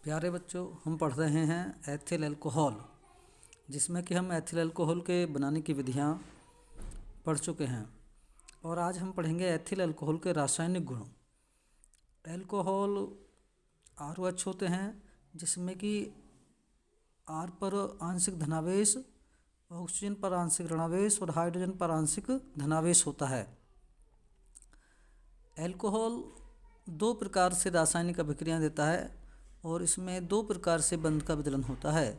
प्यारे बच्चों, हम पढ़ रहे हैं एथिल अल्कोहल, जिसमें कि हम एथिल अल्कोहल के बनाने की विधियाँ पढ़ चुके हैं। और आज हम पढ़ेंगे एथिल अल्कोहल के रासायनिक गुण। अल्कोहल ROH होते हैं, जिसमें कि R पर आंशिक धनावेश, ऑक्सीजन पर आंशिक ऋणावेश और हाइड्रोजन पर आंशिक धनावेश होता है। अल्कोहल दो प्रकार से रासायनिक अभिक्रियाएं देता है और इसमें दो प्रकार से बंध का विदलन होता है।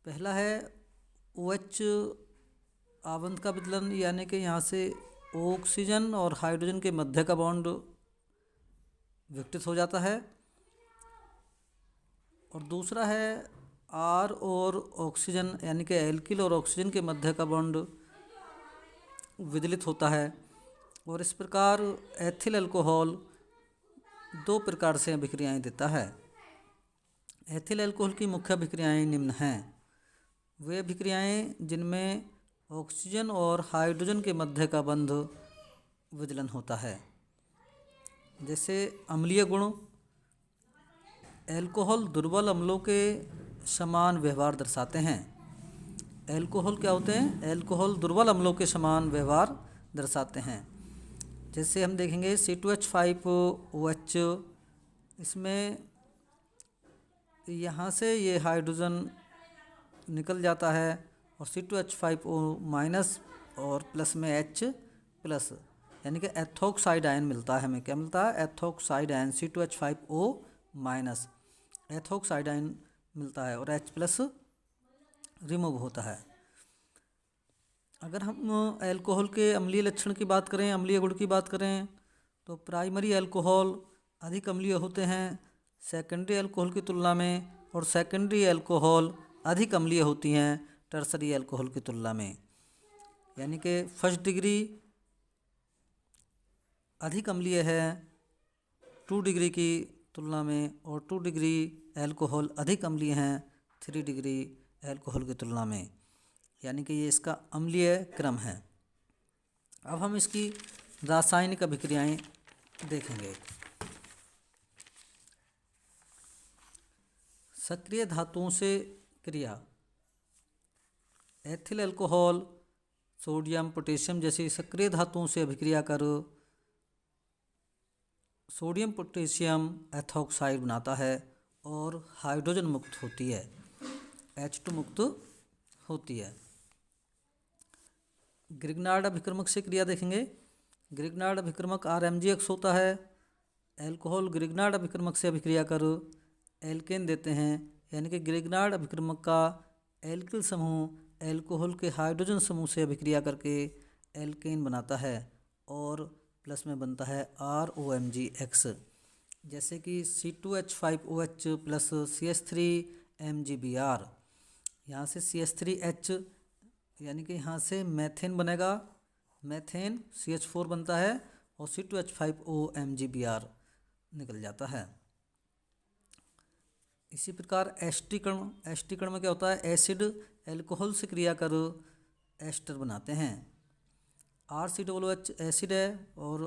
पहला है OH आबंध का विदलन, यानी कि यहाँ से ऑक्सीजन और हाइड्रोजन के मध्य का बॉन्ड विकसित हो जाता है। और दूसरा है R और ऑक्सीजन, यानी कि एल्किल और ऑक्सीजन के मध्य का बॉन्ड विदलित होता है। और इस प्रकार एथिल अल्कोहल दो प्रकार से अभिक्रियाएं देता है। एथिल अल्कोहल की मुख्य अभिक्रियाएं निम्न हैं। वे अभिक्रियाएं जिनमें ऑक्सीजन और हाइड्रोजन के मध्य का बंध विदलन होता है, जैसे अम्लीय गुण। अल्कोहल दुर्बल अम्लों के समान व्यवहार दर्शाते हैं। अल्कोहल क्या होते हैं? अल्कोहल दुर्बल अम्लों के समान व्यवहार दर्शाते हैं। जैसे हम देखेंगे C2H5OH, इसमें यहाँ से ये हाइड्रोजन निकल जाता है और C2H5O माइनस और प्लस में H प्लस, यानी कि एथोक्साइड आयन मिलता है। हमें क्या मिलता है? Ethoxide ion. C2H5O minus ethoxide ion मिलता है और H प्लस रिमूव होता है। अगर हम अल्कोहल के अम्लीय लक्षण की बात करें, अम्लीय गुण की बात करें, तो प्राइमरी अल्कोहल अधिक अम्लीय होते हैं सेकेंडरी अल्कोहल की तुलना में, और सेकेंडरी अल्कोहल अधिक अम्लीय होती हैं टर्सरी अल्कोहल की तुलना में। यानी कि फर्स्ट डिग्री अधिक अम्लीय है 2 डिग्री की तुलना में, और 2 डिग्री अल्कोहल अधिक अम्लीय हैं 3 डिग्री अल्कोहल की तुलना में। यानी कि ये इसका अम्लीय क्रम है। अब हम इसकी रासायनिक अभिक्रियाएं देखेंगे। सक्रिय धातुओं से क्रिया। एथिल अल्कोहल सोडियम पोटेशियम जैसी सक्रिय धातुओं से अभिक्रिया कर सोडियम पोटेशियम एथोक्साइड बनाता है और हाइड्रोजन मुक्त होती है, H2 मुक्त होती है। ग्रिग्नार्ड अभिक्रमक से क्रिया देखेंगे। ग्रिग्नार्ड अभिक्रमक RMgX होता है। अल्कोहल ग्रिग्नार्ड अभिक्रमक से अभिक्रिया कर एल्केन देते हैं, यानी कि ग्रिग्नार्ड अभिक्रमक का एल्किल समूह अल्कोहल के हाइड्रोजन समूह से अभिक्रिया करके एल्केन बनाता है और प्लस में बनता है ROMgX, जैसे कि C2H5OH प्लस CH3MgBr। यहाँ से CH3H, यानी कि यहाँ से मैथेन बनेगा, मैथेन CH4 बनता है और C2H5OMgBr निकल जाता है। इसी प्रकार एस्टी कण में क्या होता है? एसिड अल्कोहल से क्रिया कर एस्टर बनाते हैं। RCOOH एसिड है और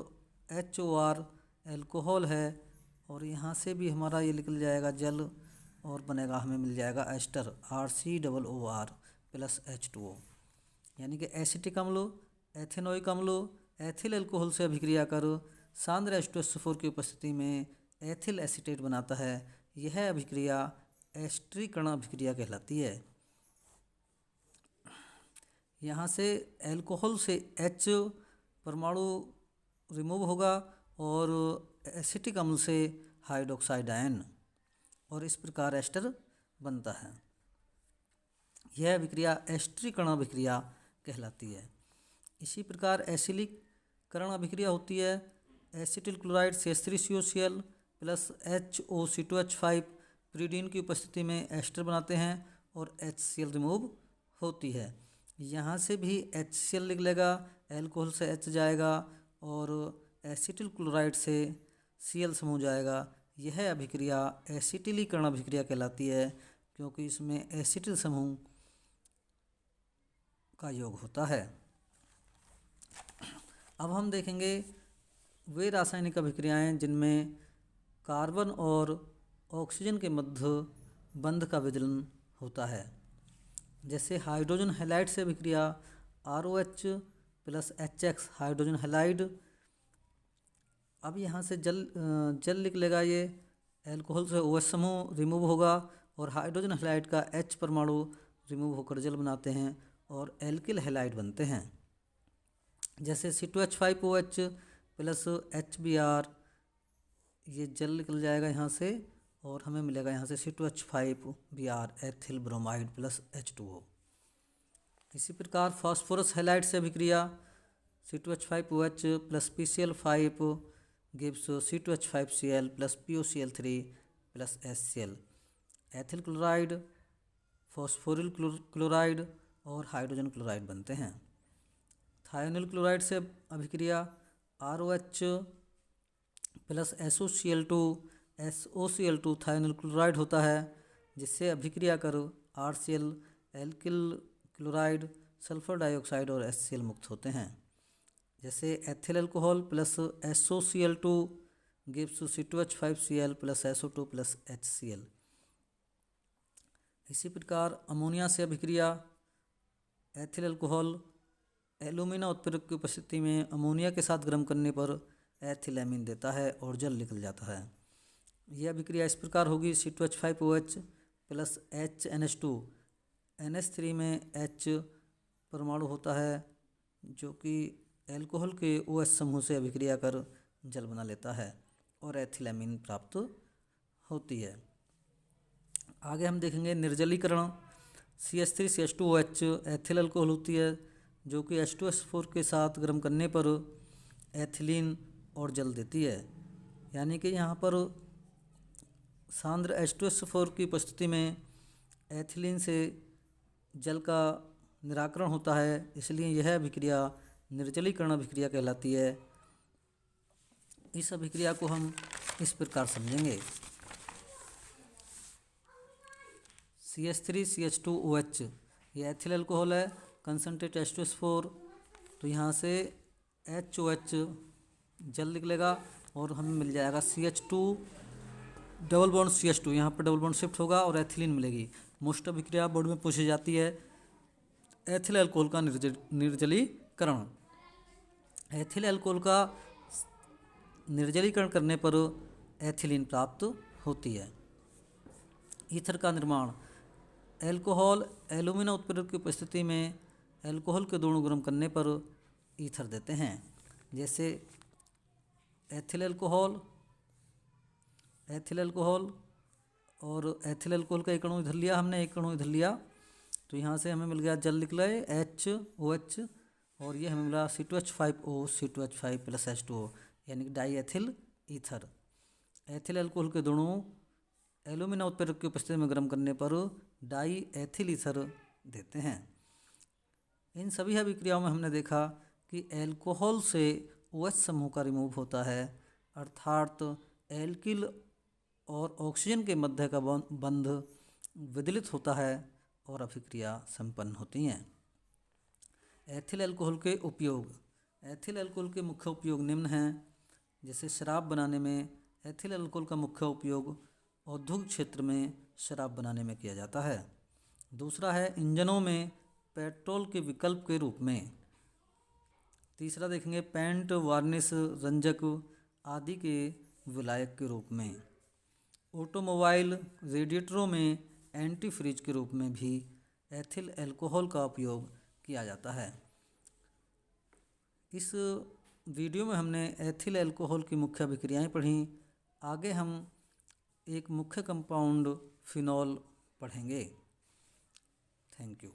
HOR अल्कोहल है, और यहाँ से भी हमारा ये निकल जाएगा जल और बनेगा, हमें मिल जाएगा एस्टर RCOOR प्लस H2O। यानी कि एसिटिक अम्ल, एथेनोइक अम्ल एथिल अल्कोहल से अभिक्रिया कर सांद्र H2SO4 की उपस्थिति में एथिल एसीटेट बनाता है। यह अभिक्रिया एस्ट्रीकरण अभिक्रिया कहलाती है। यहाँ से अल्कोहल से H परमाणु रिमूव होगा और एसिटिक अम्ल से हाइड्रोक्साइड आयन, और इस प्रकार एस्टर बनता है। यह अभिक्रिया एस्ट्रीकरण अभिक्रिया कहलाती है। इसी प्रकार एसिलिकरण अभिक्रिया होती है। Acetyl chloride CH3COCl plus HOC2H5 प्रीडीन की उपस्थिति में एस्टर बनाते हैं और HCl रिमूव होती है। यहाँ से भी HCl निकलेगा, अल्कोहल से H जाएगा और एसिटिल क्लोराइड से Cl समूह जाएगा। यह अभिक्रिया एसिटिलीकरण अभिक्रिया कहलाती है, क्योंकि इसमें एसिटिल समूह का योग होता है। अब हम देखेंगे वे रासायनिक अभिक्रियाएं जिनमें कार्बन और ऑक्सीजन के मध्य बंध का विदलन होता है। जैसे हाइड्रोजन हैलाइड से अभिक्रिया ROH plus HX hydrogen halide. अब यहाँ से जल निकलेगा, ये एल्कोहल से OH समूह रिमूव होगा और हाइड्रोजन हैलाइड का H परमाणु रिमूव होकर जल बनाते हैं और एल्किल हैलाइड बनते हैं। जैसे C2H5OH प्लस HBr, ये जल निकल जाएगा यहाँ से और हमें मिलेगा यहाँ से C2H5Br ethyl bromide plus H2O। इसी प्रकार फास्फोरस हैलाइड से अभिक्रिया C2H5OH plus PCl5 gives C2H5Cl plus POCl3 plus HCl। Ethyl chloride, phosphoryl chloride और हाइड्रोजन क्लोराइड बनते हैं। थायोनिल क्लोराइड से अभिक्रिया ROH plus SOCl2 thionyl chloride होता है, जिससे अभिक्रिया कर RCl alkyl chloride, sulphur dioxide और HCl मुक्त होते हैं। जैसे ethyl alcohol plus SOCl2 gives C2H5Cl plus SO2 plus HCl। इसी प्रकार अमोनिया से अभिक्रिया एथिल अल्कोहल एल्यूमिना उत्प्रेरक की उपस्थिति में अमोनिया के साथ गर्म करने पर एथिलैमीन देता है और जल निकल जाता है। यह अभिक्रिया इस प्रकार होगी C2H5OH प्लस HNH2, NH3 में H परमाणु होता है जो कि एल्कोहल के OH समूह से अभिक्रिया कर जल बना लेता है और एथिलैमीन प्राप्त होती है। आगे हम देखेंगे निर्जलीकरण। CH3CH2OH एथिल अल्कोहल होती है जो कि H2SO4 के साथ गर्म करने पर एथिलीन और जल देती है। यानी कि यहाँ पर सांद्र H2SO4 की उपस्थिति में एथिलीन से जल का निराकरण होता है, इसलिए यह अभिक्रिया निर्जलीकरण अभिक्रिया कहलाती है। इस अभिक्रिया को हम इस प्रकार समझेंगे। CH3CH2OH ये एथिल अल्कोहल है, कंसनट्रेट H2SO4, तो यहाँ से HOH जल निकलेगा और हमें मिल जाएगा CH2 डबल बॉन्ड CH2, यहाँ पर डबल बॉन्ड शिफ्ट होगा और एथिलीन मिलेगी। मोस्ट अभिक्रिया बोर्ड में पूछी जाती है। एथिल अल्कोहल का निर्जलीकरण। एथिल अल्कोहल का निर्जलीकरण करने पर एथिलीन प्राप्त होती है। ईथर का निर्माण। एल्कोहल एल्यूमिना उत्प्रेरक की उपस्थिति में एल्कोहल के दोनों गर्म करने पर ईथर देते हैं। जैसे एथिल अल्कोहल और एथिल अल्कोहल का एक अणु इधर लिया हमने, एक अणु इधर लिया, तो यहाँ से हमें मिल गया जल निकला है HOH और ये हमें मिला C2H5O C2H5 प्लस H2O, यानी कि die ethyl ether. Ethyl alcohol के दोनों एल्यूमिना उत्प्रेरक की उपस्थिति में गर्म करने पर डाई एथिल ईथर देते हैं। इन सभी अभिक्रियाओं में हमने देखा कि एल्कोहल से OH समूह का रिमूव होता है, अर्थात एल्किल और ऑक्सीजन के मध्य का बंध विदलित होता है और अभिक्रिया संपन्न होती हैं। एथिल अल्कोहल के उपयोग। एथिल अल्कोहल के मुख्य उपयोग निम्न हैं। जैसे शराब बनाने में एथिल अल्कोहल का मुख्य उपयोग औद्योगिक क्षेत्र में शराब बनाने में किया जाता है। दूसरा है इंजनों में पेट्रोल के विकल्प के रूप में। तीसरा देखेंगे पेंट, वार्निश, रंजक आदि के विलायक के रूप में। ऑटोमोबाइल रेडिएटरों में एंटी फ्रीज के रूप में भी एथिल अल्कोहल का उपयोग किया जाता है। इस वीडियो में हमने एथिल अल्कोहल की मुख्य अभिक्रियाएं पढ़ी। आगे हम एक मुख्य कंपाउंड फिनॉल पढ़ेंगे। Thank you.